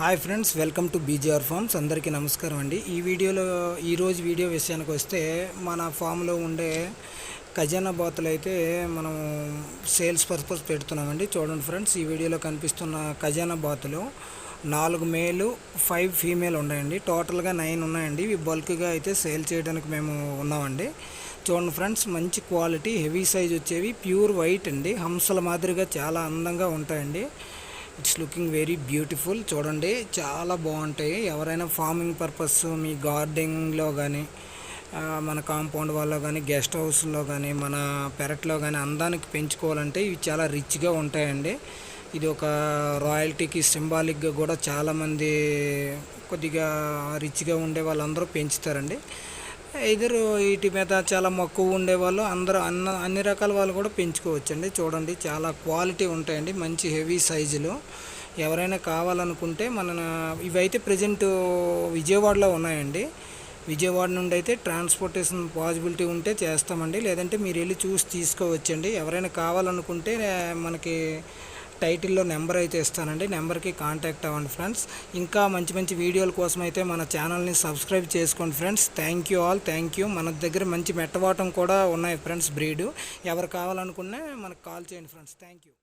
Hi friends, welcome to BGR farms. అందరికీ నమస్కారం అండి. ఈరోజు వీడియో విషయానికి వస్తే మన ఫామ్లో ఉండే ఖజానా బాతులు అయితే మనం సేల్స్ పర్పస్ పెడుతున్నామండి. చూడండి ఫ్రెండ్స్, ఈ వీడియోలో కనిపిస్తున్న ఖజానా బాతులు 4 మేలు 5 ఫీమేల్ ఉన్నాయండి. టోటల్గా 9 ఉన్నాయండి. ఇవి బల్క్గా అయితే సేల్ చేయడానికి మేము ఉన్నామండి. చూడండి ఫ్రెండ్స్, మంచి క్వాలిటీ హెవీ సైజ్ వచ్చేవి, ప్యూర్ వైట్ అండి. హంసల మాదిరిగా చాలా అందంగా ఉంటాయండి. It's looking very beautiful. చూడండి, చాలా బాగుంటాయి. ఎవరైనా ఫార్మింగ్ పర్పస్ మీ గార్డెనింగ్లో కానీ, మన కాంపౌండ్ వాళ్ళలో కానీ, గెస్ట్ హౌస్లో కానీ, మన పెరట్లో కానీ అందానికి పెంచుకోవాలంటే ఇవి చాలా రిచ్గా ఉంటాయండి. ఇది ఒక రాయల్టీకి సింబాలిక్గా కూడా చాలామంది కొద్దిగా రిచ్గా ఉండే వాళ్ళందరూ పెంచుతారండి. ఇద్దరు వీటి మీద చాలా మక్కువ ఉండేవాళ్ళు అందరూ అన్ని రకాల వాళ్ళు కూడా పెంచుకోవచ్చండి. చూడండి, చాలా క్వాలిటీ ఉంటాయండి, మంచి హెవీ సైజులు. ఎవరైనా కావాలనుకుంటే ఇవైతే ప్రజెంట్ విజయవాడలో ఉన్నాయండి. విజయవాడ నుండి అయితే ట్రాన్స్పోర్టేషన్ పాసిబిలిటీ ఉంటే చేస్తామండి, లేదంటే మీరు వెళ్ళి చూసి తీసుకోవచ్చండి. ఎవరైనా కావాలనుకుంటే మనకి టైటిల్లో నెంబర్ అయితే ఇస్తానండి, నెంబర్కి కాంటాక్ట్ అవ్వండి ఫ్రెండ్స్. ఇంకా మంచి మంచి వీడియోల కోసం అయితే మన ఛానల్ని సబ్స్క్రైబ్ చేసుకోండి friends. Thank you all, thank you. మన దగ్గర మంచి మెట్టవాటం కూడా ఉన్నాయి ఫ్రెండ్స్, బ్రీడు. ఎవరు కావాలనుకున్నా మనకు కాల్ చేయండి ఫ్రెండ్స్. Thank you.